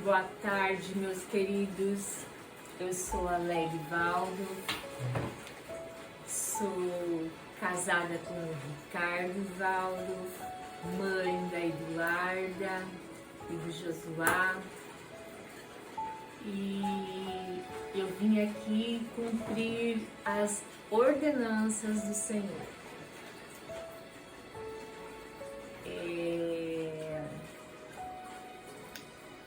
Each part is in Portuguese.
Boa tarde, meus queridos. Eu sou a Lely Valdo, sou casada com o Ricardo Valdo, mãe da Eduarda e do Josuá. E eu vim aqui cumprir as ordenanças do Senhor.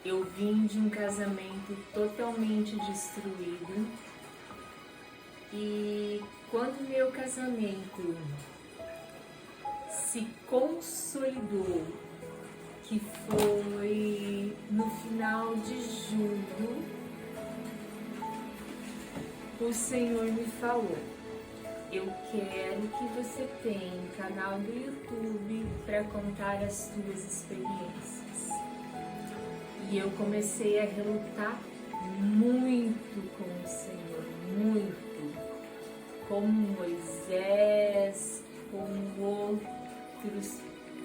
Eu vim de um casamento totalmente destruído e quando meu casamento se consolidou, que foi no final de julho, o Senhor me falou: eu quero que você tenha um canal do YouTube para contar as suas experiências. E eu comecei a relutar muito com o Senhor, muito, como Moisés, como outros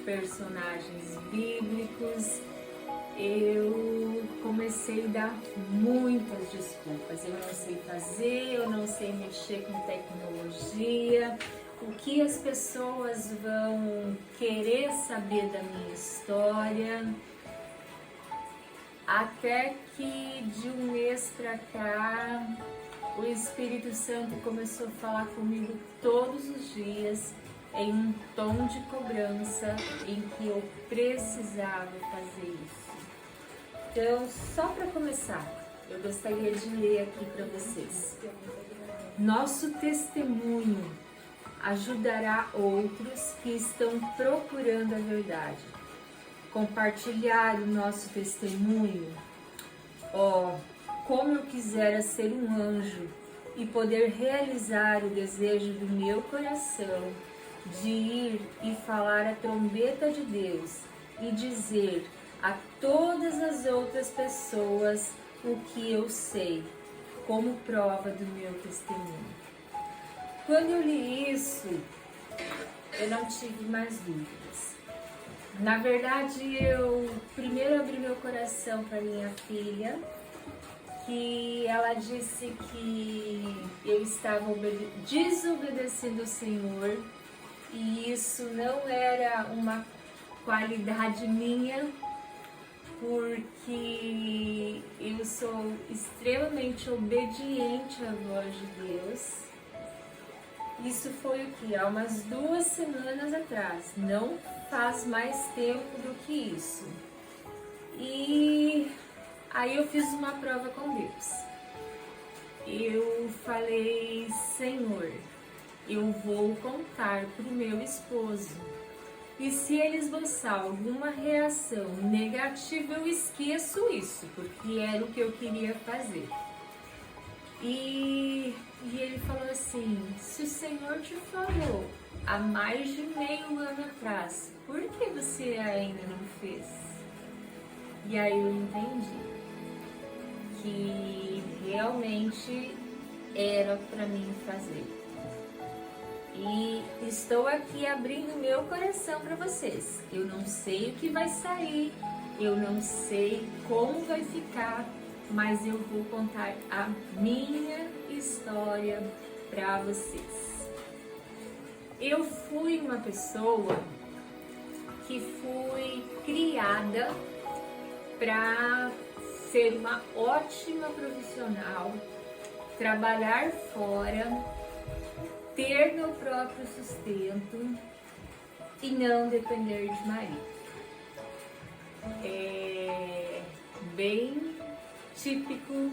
personagens bíblicos. Eu comecei a dar muitas desculpas. Eu não sei fazer, eu não sei mexer com tecnologia. O que as pessoas vão querer saber da minha história? Até que de um mês pra cá, o Espírito Santo começou a falar comigo todos os dias em um tom de cobrança em que eu precisava fazer isso. Então, só para começar, eu gostaria de ler aqui para vocês. Nosso testemunho ajudará outros que estão procurando a verdade. Compartilhar o nosso testemunho. Como eu quisera ser um anjo e poder realizar o desejo do meu coração de ir e falar a trombeta de Deus e dizer a todas as outras pessoas o que eu sei, como prova do meu testemunho. Quando eu li isso, eu não tive mais dúvidas. Na verdade, eu primeiro abri meu coração para minha filha, que ela disse que eu estava desobedecendo o Senhor e isso não era uma qualidade minha, porque eu sou extremamente obediente à voz de Deus. Isso foi o que? Há umas 2 semanas atrás, não faz mais tempo do que isso. E aí eu fiz uma prova com Deus. Eu falei: Senhor, eu vou contar para o meu esposo. E se ele esboçar alguma reação negativa, eu esqueço isso, porque era o que eu queria fazer. E ele falou assim: se o Senhor te falou há mais de meio ano atrás, por que você ainda não fez? E aí eu entendi que realmente era para mim fazer. E estou aqui abrindo meu coração para vocês. Eu não sei o que vai sair, eu não sei como vai ficar, mas eu vou contar a minha história para vocês. Eu fui uma pessoa que fui criada para ser uma ótima profissional, trabalhar fora, ter meu próprio sustento e não depender de marido. É bem típico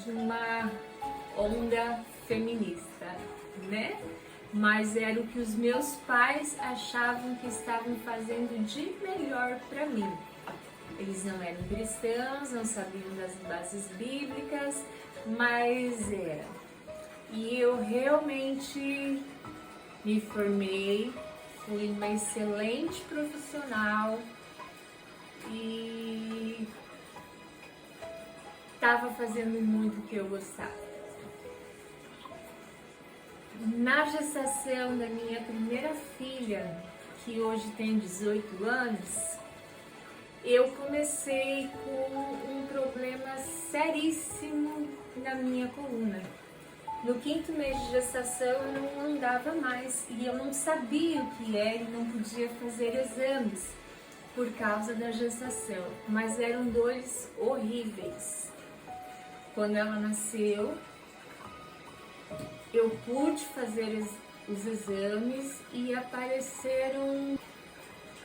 de uma onda feminista, né? Mas era o que os meus pais achavam que estavam fazendo de melhor para mim. Eles não eram cristãos, não sabiam das bases bíblicas, mas era. E eu realmente me formei, fui uma excelente profissional e estava fazendo muito o que eu gostava. Na gestação da minha primeira filha, que hoje tem 18 anos, eu comecei com um seríssimo na minha coluna. No 5º mês de gestação eu não andava mais e eu não sabia o que era e não podia fazer exames por causa da gestação, mas eram dores horríveis. Quando ela nasceu, eu pude fazer os exames e apareceram.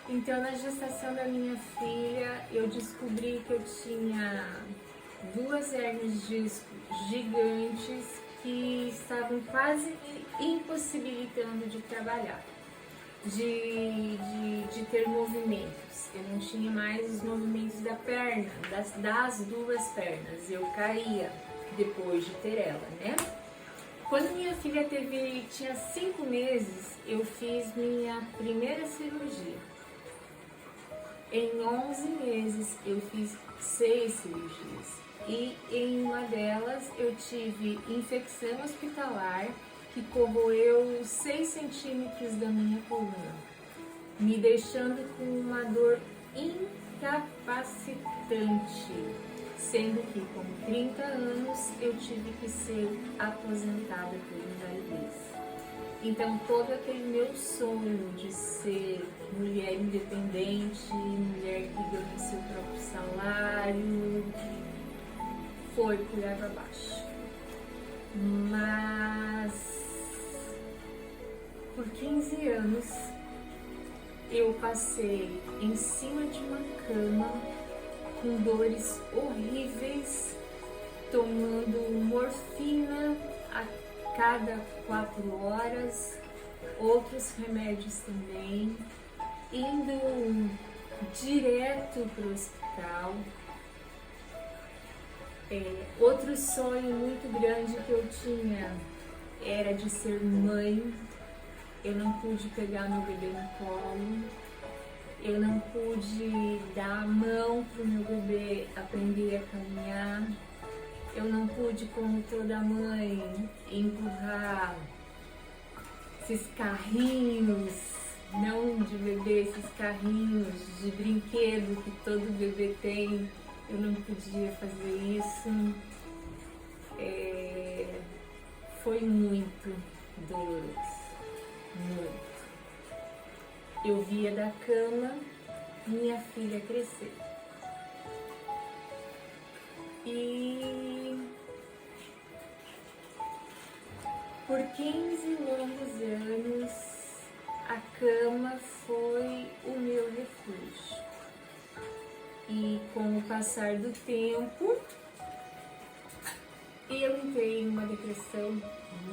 Então, na gestação da minha filha, eu descobri que eu tinha 2 hérnias de disco gigantes que estavam quase me impossibilitando de trabalhar, de ter movimentos. Eu não tinha mais os movimentos da perna, das 2 pernas. Eu caía depois de ter ela, né? Quando minha filha tinha 5 meses, eu fiz minha primeira cirurgia. Em 11 meses, eu fiz 6 cirurgias. E em uma delas, eu tive infecção hospitalar que corroeu 6 centímetros da minha coluna, me deixando com uma dor incapacitante, sendo que com 30 anos eu tive que ser aposentada por invalidez. Então todo aquele meu sonho de ser mulher independente, mulher que ganha seu próprio salário, foi por água abaixo. Mas por 15 anos eu passei em cima de uma cama com dores horríveis, tomando morfina a cada 4 horas, outros remédios também, indo direto para o hospital. Outro sonho muito grande que eu tinha era de ser mãe. Eu não pude pegar meu bebê no colo, eu não pude dar a mão para o meu bebê aprender a caminhar, eu não pude, como toda mãe, empurrar esses carrinhos, não de bebê, esses carrinhos de brinquedo que todo bebê tem. Eu não podia fazer isso. Foi muito doloroso, muito. Eu via da cama minha filha crescer. E por 15 longos anos, a cama foi o meu refúgio. E com o passar do tempo, eu entrei numa depressão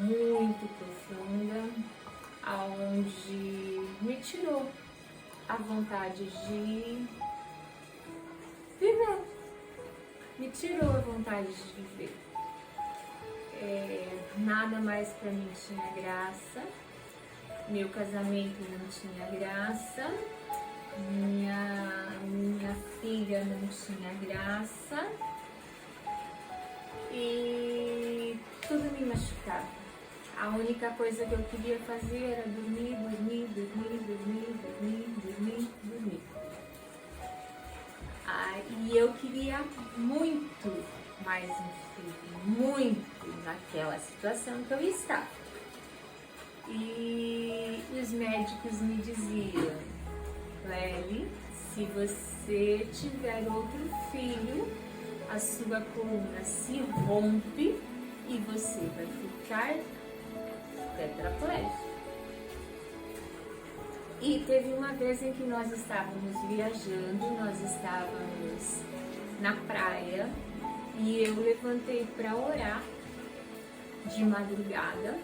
muito profunda, onde me tirou a vontade de viver, me tirou a vontade de viver. Nada mais para mim tinha graça, meu casamento não tinha graça, minha filha não tinha graça e tudo me machucava. A única coisa que eu queria fazer era dormir, dormir, dormir, dormir, dormir, dormir, dormir. E eu queria muito mais um filho, muito, naquela situação que eu estava. E os médicos me diziam: Lely, se você tiver outro filho, a sua coluna se rompe e você vai ficar tetraplégico. E teve uma vez em que nós estávamos viajando, nós estávamos na praia e eu levantei para orar de madrugada.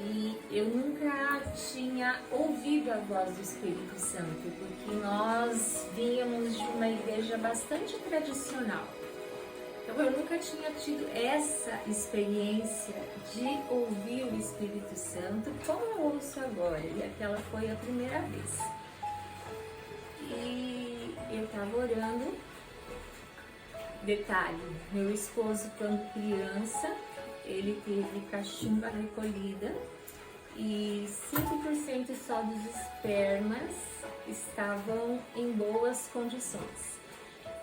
E eu nunca tinha ouvido a voz do Espírito Santo, porque nós vínhamos de uma igreja bastante tradicional. Então eu nunca tinha tido essa experiência de ouvir o Espírito Santo como eu ouço agora, e aquela foi a primeira vez. E eu estava orando. Detalhe, meu esposo, quando criança, ele teve cachumba recolhida e 5% só dos espermas estavam em boas condições.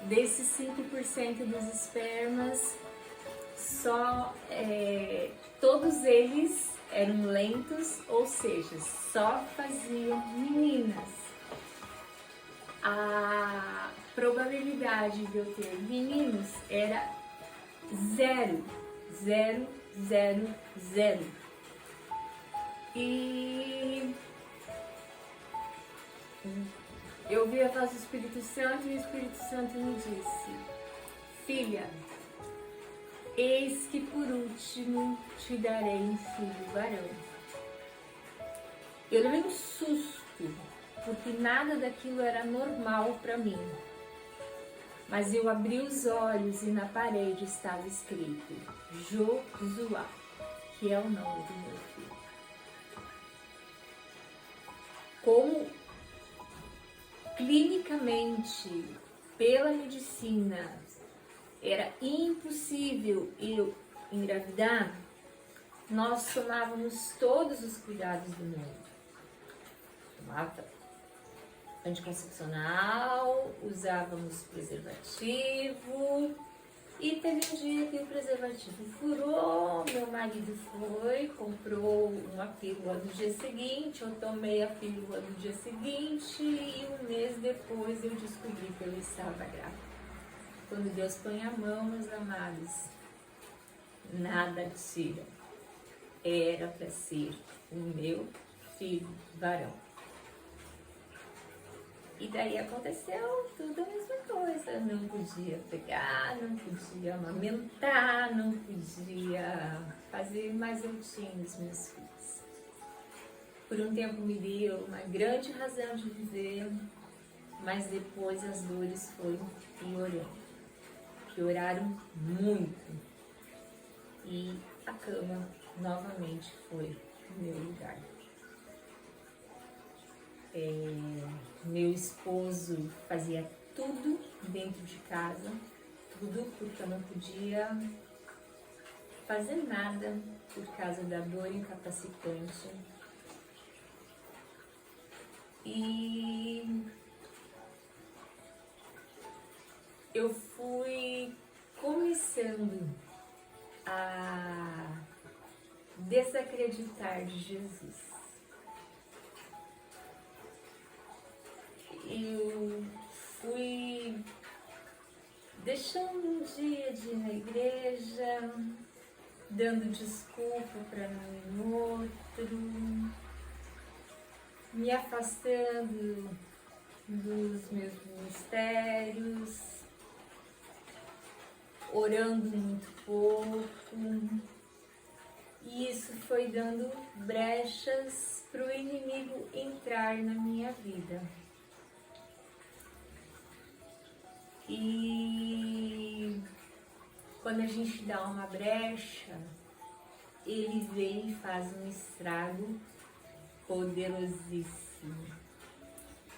Desses 5% dos espermas, só todos eles eram lentos, ou seja, só faziam meninas. A probabilidade de eu ter meninos era 0, 0, 0, 0. E eu vi a voz do Espírito Santo e o Espírito Santo me disse: filha, eis que por último te darei um filho varão. Eu levei um susto, porque nada daquilo era normal para mim. Mas eu abri os olhos e na parede estava escrito Josuá, que é o nome do meu filho. Como clinicamente, pela medicina, era impossível eu engravidar, nós tomávamos todos os cuidados do mundo. Tomava anticoncepcional, usávamos preservativo, e teve um dia que o preservativo furou, meu marido foi, comprou uma pílula no dia seguinte, eu tomei a pílula no dia seguinte e um mês depois eu descobri que eu estava grávida. Quando Deus põe a mão, meus amados, nada tira. Era para ser o meu filho varão. E daí aconteceu tudo a mesma coisa. Não podia pegar, não podia amamentar, não podia fazer, mas eu tinha os meus filhos. Por um tempo me deu uma grande razão de viver, mas depois as dores foram pioraram muito. E a cama novamente foi o meu lugar. Meu esposo fazia tudo dentro de casa, tudo, porque eu não podia fazer nada por causa da dor incapacitante. E eu fui começando a desacreditar de Jesus. Eu fui deixando um dia de ir na igreja, dando desculpa para não ir no outro, me afastando dos meus ministérios, orando muito pouco. E isso foi dando brechas para o inimigo entrar na minha vida. E quando a gente dá uma brecha, ele vem e faz um estrago poderosíssimo,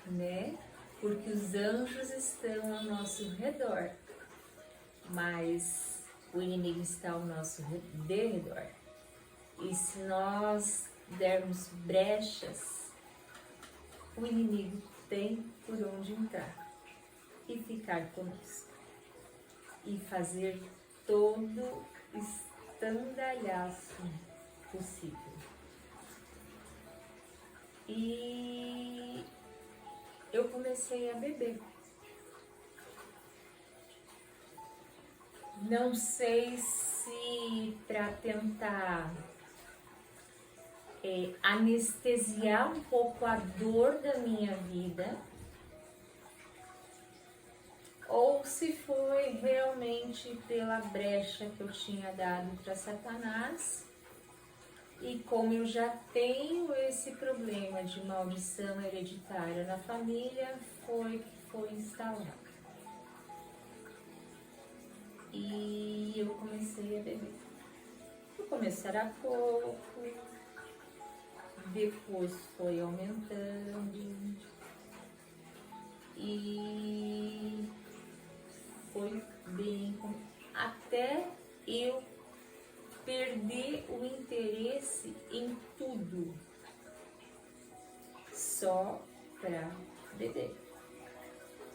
né? Porque os anjos estão ao nosso redor, mas o inimigo está ao nosso derredor. E se nós dermos brechas, o inimigo tem por onde entrar e ficar conosco e fazer todo estandalhaço possível. E eu comecei a beber. Não sei se para tentar anestesiar um pouco a dor da minha vida, ou se foi realmente pela brecha que eu tinha dado para Satanás. E como eu já tenho esse problema de maldição hereditária na família, foi instalado. E eu comecei a beber. No começo era pouco, depois foi aumentando e foi bem, até eu perder o interesse em tudo, só para beber.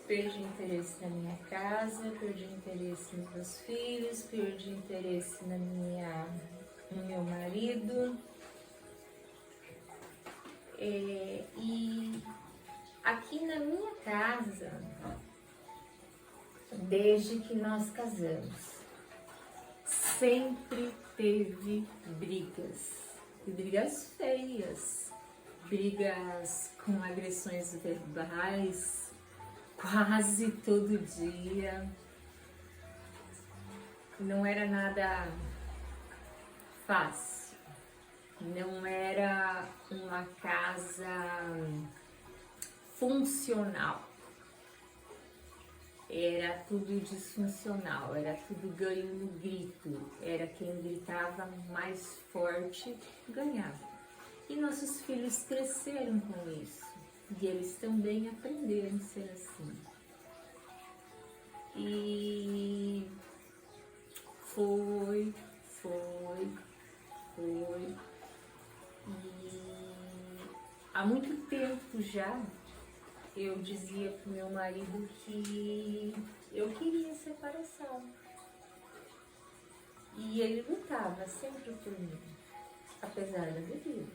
perdi interesse na minha casa, perdi interesse nos meus filhos, perdi interesse no meu marido. E aqui na minha casa, desde que nós casamos, sempre teve brigas feias, brigas com agressões verbais, quase todo dia. Não era nada fácil, não era uma casa funcional. Era tudo disfuncional, era tudo ganho no grito, era quem gritava mais forte ganhava. E nossos filhos cresceram com isso, e eles também aprenderam a ser assim. E foi. E há muito tempo já, eu dizia pro meu marido que eu queria separação. E ele lutava sempre por mim, apesar da bebida.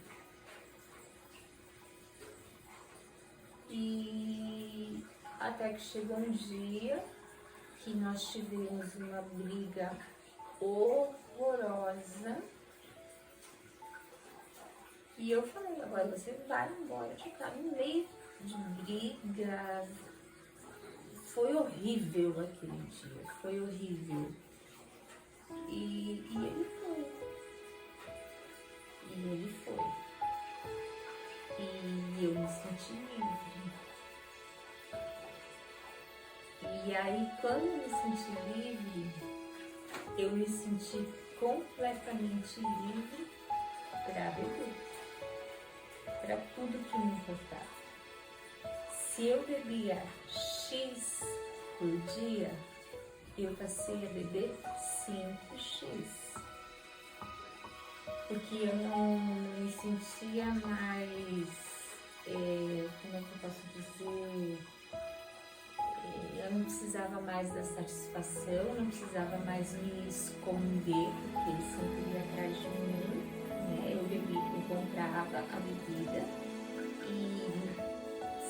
E até que chegou um dia que nós tivemos uma briga horrorosa. E eu falei, agora você vai embora, ficar no meio de briga. Foi horrível aquele dia, foi horrível. E ele foi. E eu me senti livre. E aí, quando eu me senti livre, eu me senti completamente livre para beber, para tudo que me importava. Se eu bebia X por dia, eu passei a beber 5x. Porque eu não me sentia mais, como é que eu posso dizer, eu não precisava mais da satisfação, não precisava mais me esconder, porque ele sempre ia atrás de mim, né? Eu bebia, eu comprava a bebida e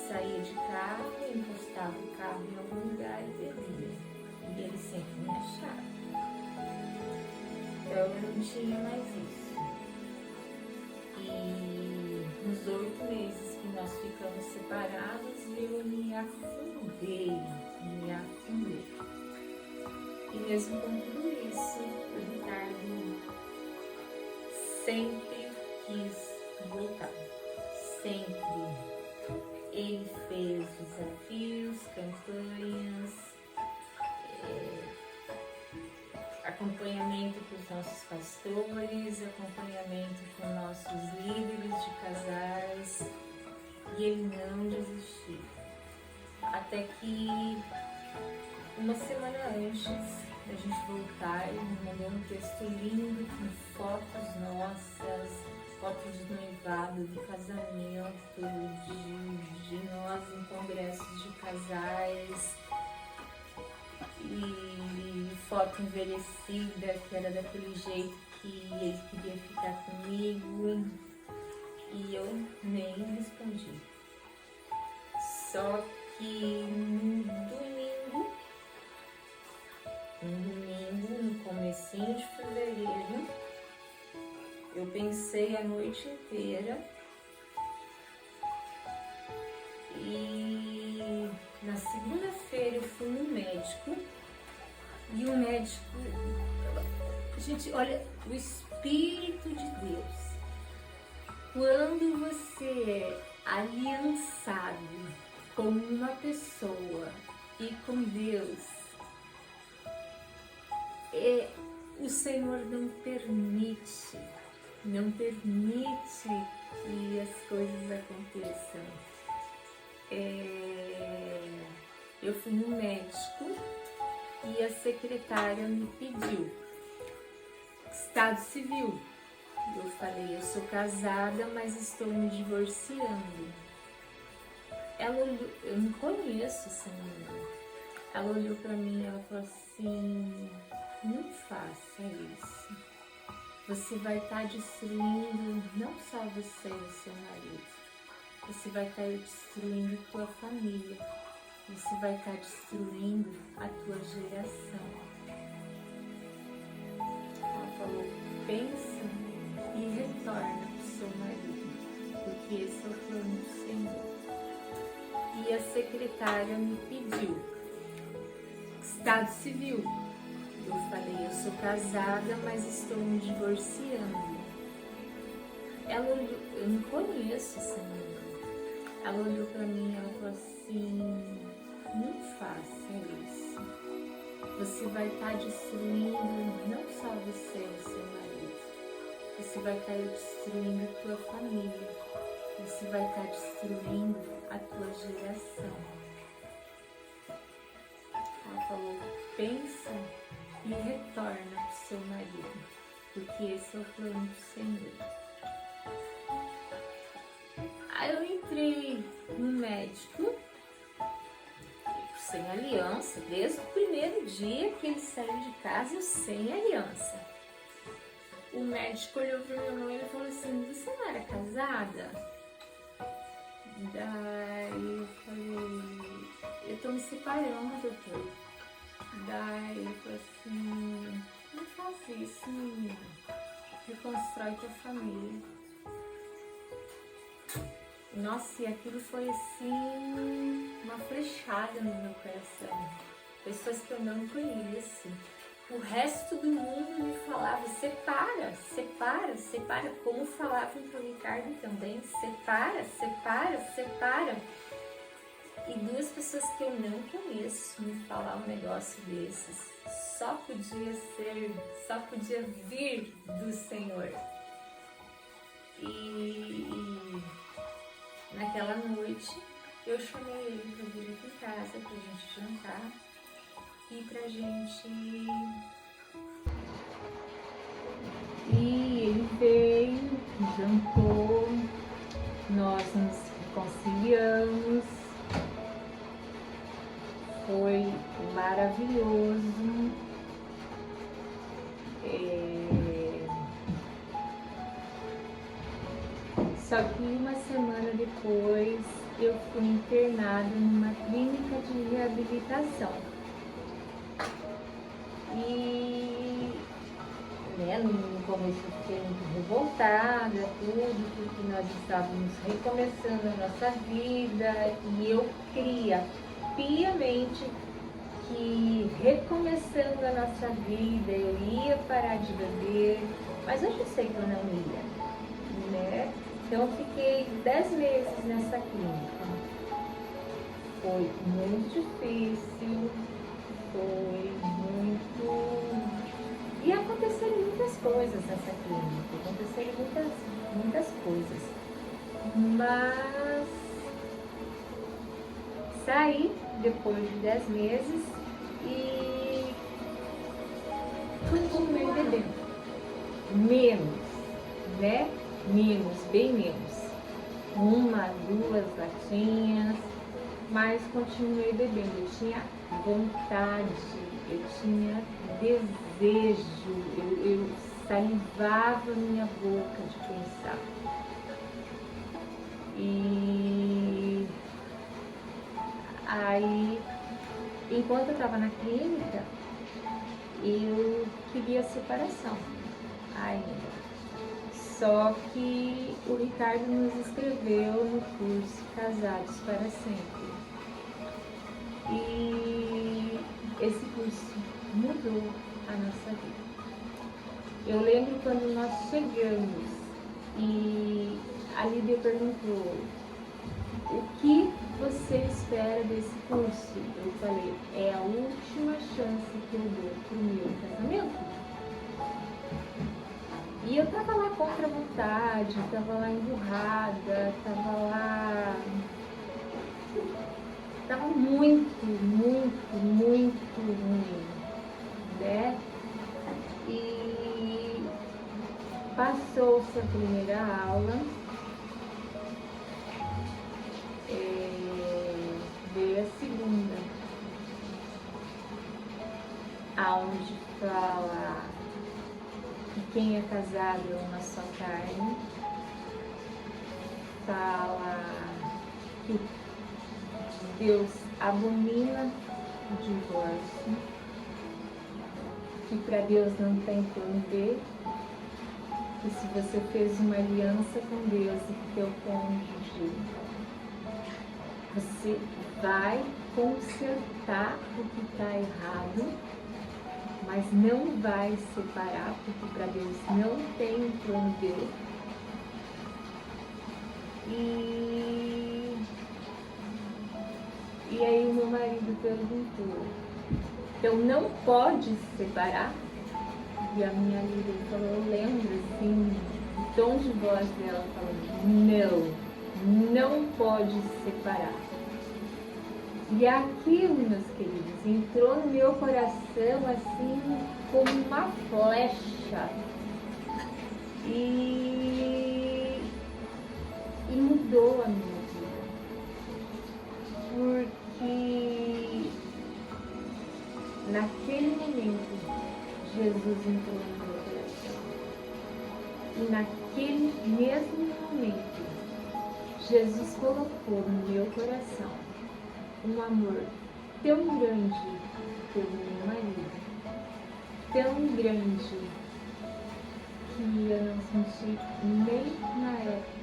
saía de carro, encostava o carro em algum lugar e bebia. E ele sempre me achava. Então eu não tinha mais isso. E nos 8 meses que nós ficamos separados, eu me afundei. E mesmo com tudo isso, o Ricardo sempre quis voltar. Sempre. Ele fez desafios, campanhas, acompanhamento com os nossos pastores, acompanhamento com nossos líderes de casais, e ele não desistiu. Até que uma semana antes da gente voltar, ele me mandou um texto lindo com fotos nossas, fotos de noivado, de casamento, de nós em congressos de casais, e foto envelhecida, que era daquele jeito que ele queria ficar comigo, e eu nem respondi. Só que no domingo, no comecinho de fevereiro, eu pensei a noite inteira e na segunda-feira eu fui no médico e o médico, gente, olha, o Espírito de Deus, quando você é aliançado com uma pessoa e com Deus, o Senhor não permite que as coisas aconteçam. Eu fui no médico e a secretária me pediu estado civil. Eu falei, eu sou casada, mas estou me divorciando. Ela olhou, eu não conheço essa menina. Ela olhou para mim e ela falou assim, não faça isso. Você vai estar destruindo não só você e o seu marido. Você vai estar destruindo a tua família. Você vai estar destruindo a tua geração. Ela falou, pensa e retorna para o seu marido, porque esse é o plano do Senhor. E a secretária me pediu estado civil. Eu falei, eu sou casada, mas estou me divorciando. Ela olhou, eu não conheço essa menina. Ela olhou para mim e ela falou assim, não faça isso. Você vai estar destruindo não só você e o seu marido. Você vai estar destruindo a tua família. Você vai estar destruindo a tua geração. Ela falou, pensa e retorna para o seu marido, porque esse é o plano do Senhor. Aí eu entrei no médico, sem aliança, desde o primeiro dia que ele saiu de casa, eu sem aliança. O médico olhou para minha mãe e falou assim, você não era casada? Daí eu falei, eu tô me separando, doutor. Daí ele falou assim, não faça isso, menina. Reconstrói tua família. Nossa, e aquilo foi assim, uma flechada no meu coração. Pessoas que eu não conheço. O resto do mundo me falava, separa, separa, separa. Como falavam para o Ricardo também, separa, separa, separa. E duas pessoas que eu não conheço me falar um negócio desses. Só podia ser, só podia vir do Senhor. E naquela noite eu chamei ele para vir aqui em casa pra gente jantar e pra gente. E ele veio, jantou, nós nos reconciliamos. Foi maravilhoso. Só que uma semana depois eu fui internada numa clínica de reabilitação. E no começo eu fiquei muito revoltada, tudo, porque nós estávamos recomeçando a nossa vida e eu queria piamente que recomeçando a nossa vida eu ia parar de beber, mas hoje eu sei que eu não ia, né? Então eu fiquei 10 meses nessa clínica. Foi muito difícil, foi muito... E aconteceram muitas coisas nessa clínica, aconteceram muitas coisas. Mas saí depois de 10 meses e continuei bebendo. Menos, né? Menos, bem menos. 1, 2 latinhas, mas continuei bebendo. Eu tinha vontade, eu tinha desejo, eu salivava minha boca de pensar. E aí, enquanto eu estava na clínica, eu queria separação ainda. Só que o Ricardo nos inscreveu no curso Casados para Sempre. E esse curso mudou a nossa vida. Eu lembro quando nós chegamos e a Lídia perguntou, o que você espera desse curso? Eu falei, é a última chance que eu dou pro meu casamento. E eu tava lá contra a vontade, tava lá emburrada, tava muito, muito, muito ruim, né? E passou-se a primeira aula. aonde fala que quem é casado é uma só carne, fala que Deus abomina o divórcio, que para Deus não tem plano B, que se você fez uma aliança com Deus e com teu cônjuge, você vai consertar o que está errado, mas não vai separar, porque para Deus não tem um plano B. E aí o meu marido perguntou, então não pode se separar? E a minha líder falou, eu lembro assim, o tom de voz dela falando, não pode se separar. E aquilo, meus queridos, entrou no meu coração assim como uma flecha. E mudou a minha vida. Porque naquele momento Jesus entrou no meu coração. E naquele mesmo momento Jesus colocou no meu coração um amor tão grande pelo meu marido, tão grande que eu não senti nem na época.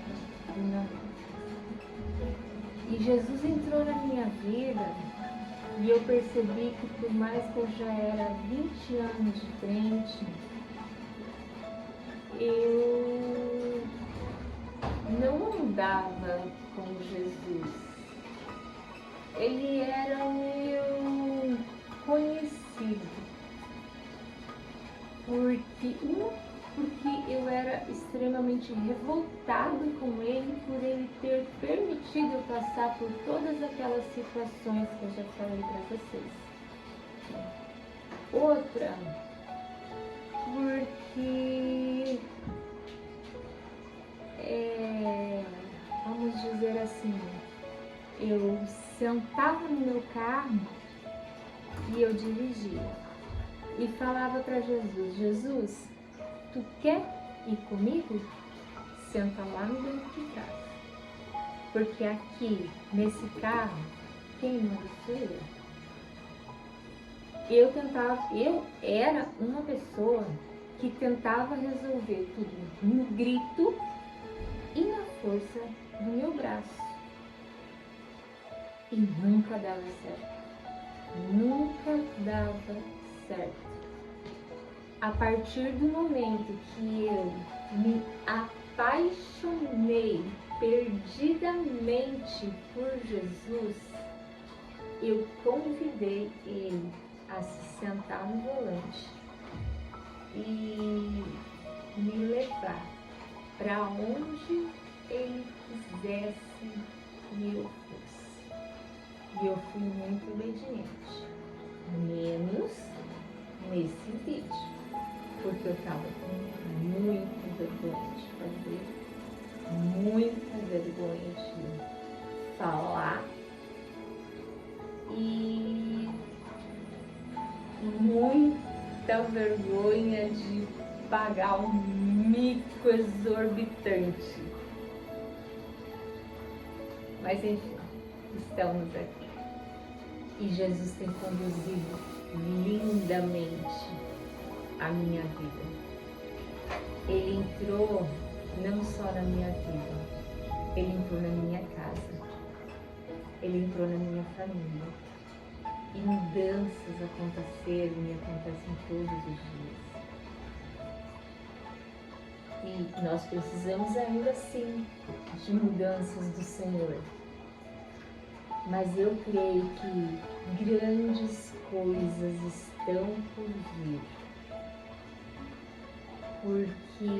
E Jesus entrou na minha vida e eu percebi que por mais que eu já era 20 anos de crente, eu não andava com Jesus. Ele era meu conhecido, porque eu era extremamente revoltada com ele por ele ter permitido eu passar por todas aquelas situações que eu já falei para vocês. Outra, porque vamos dizer assim, eu sentava no meu carro e eu dirigia e falava para Jesus, Jesus, tu quer ir comigo? Senta lá no banco de trás, porque aqui nesse carro quem manda sou eu. Eu era uma pessoa que tentava resolver tudo no grito e na força do meu braço. E nunca dava certo. Nunca dava certo. A partir do momento que eu me apaixonei perdidamente por Jesus, eu convidei ele a se sentar no volante e me levar para onde ele quisesse que eu fosse. E eu fui muito obediente, menos nesse vídeo, porque eu estava com muita vergonha de fazer, muita vergonha de falar e muita vergonha de pagar um mico exorbitante. Mas enfim, estamos aqui. E Jesus tem conduzido lindamente a minha vida. Ele entrou não só na minha vida, ele entrou na minha casa, ele entrou na minha família. E mudanças aconteceram e acontecem todos os dias. E nós precisamos ainda sim de mudanças do Senhor. Mas eu creio que grandes coisas estão por vir. Porque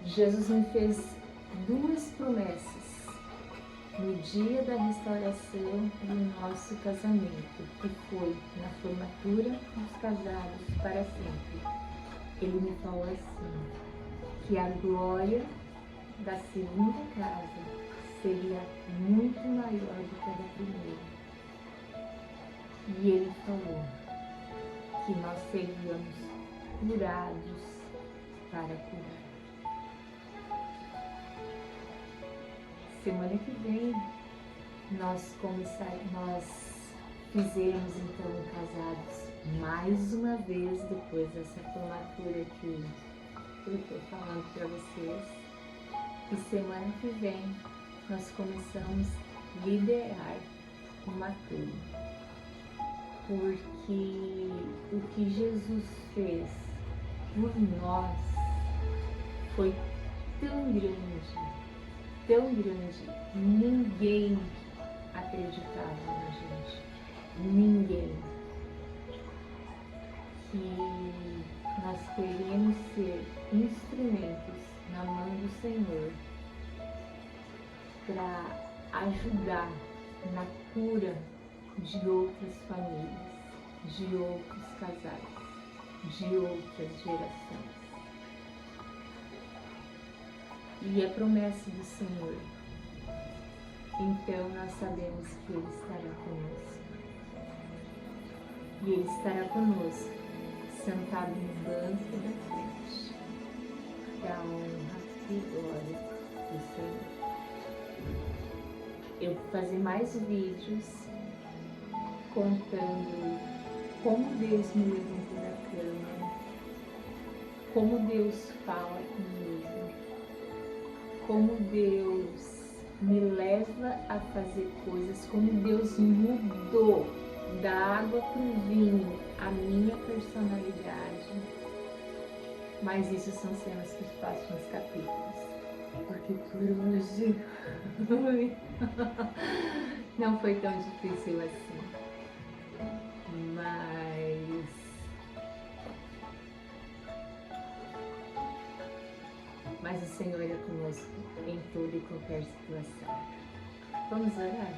Jesus me fez duas promessas no dia da restauração do nosso casamento, que foi na formatura dos casados para sempre. Ele me falou assim, que a glória da segunda casa seria muito maior do que a da primeira. E Ele falou que nós seríamos curados para curar. Semana que vem nós fizemos então casados mais uma vez depois dessa formatura que eu estou falando para vocês. E semana que vem nós começamos a liderar uma turma. Porque o que Jesus fez por nós foi tão grande, ninguém acreditava na gente, ninguém. Que nós queremos ser instrumentos na mão do Senhor para ajudar na cura de outras famílias, de outros casais, de outras gerações. E é promessa do Senhor. Então nós sabemos que Ele estará conosco. E Ele estará conosco, sentado no banco da frente, para a honra e glória do Senhor. Eu vou fazer mais vídeos contando como Deus me levantou da cama, como Deus fala comigo, como Deus me leva a fazer coisas, como Deus mudou da água para o vinho a minha personalidade. Mas isso são cenas que eu faço nos capítulos, porque por hoje não foi tão difícil assim. Mas o Senhor é conosco em toda e qualquer situação. Vamos orar?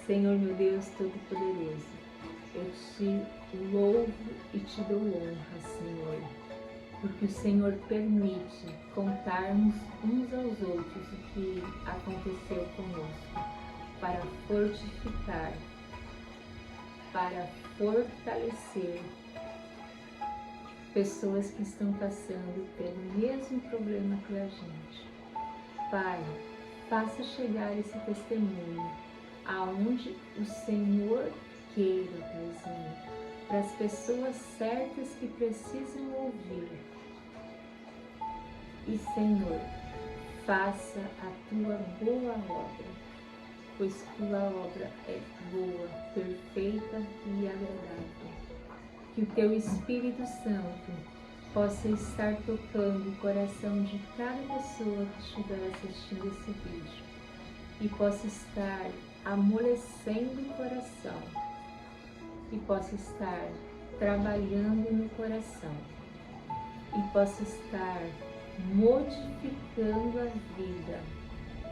Senhor meu Deus Todo-Poderoso, eu te louvo e te dou honra, Senhor, porque o Senhor permite contarmos uns aos outros o que aconteceu conosco, para fortificar, para fortalecer pessoas que estão passando pelo mesmo problema que a gente. Pai, faça chegar esse testemunho aonde o Senhor queira, Paizinho, para as pessoas certas que precisam ouvir. E Senhor, faça a tua boa obra, pois tua obra é boa, perfeita e agradável. Que o teu Espírito Santo possa estar tocando o coração de cada pessoa que estiver assistindo esse vídeo e possa estar amolecendo o coração e possa estar trabalhando no coração e possa estar modificando a vida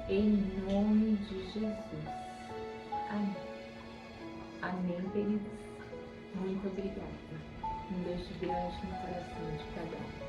em nome de Jesus. Amém. Amém, queridos. Muito obrigada. Um beijo grande no coração de cada um.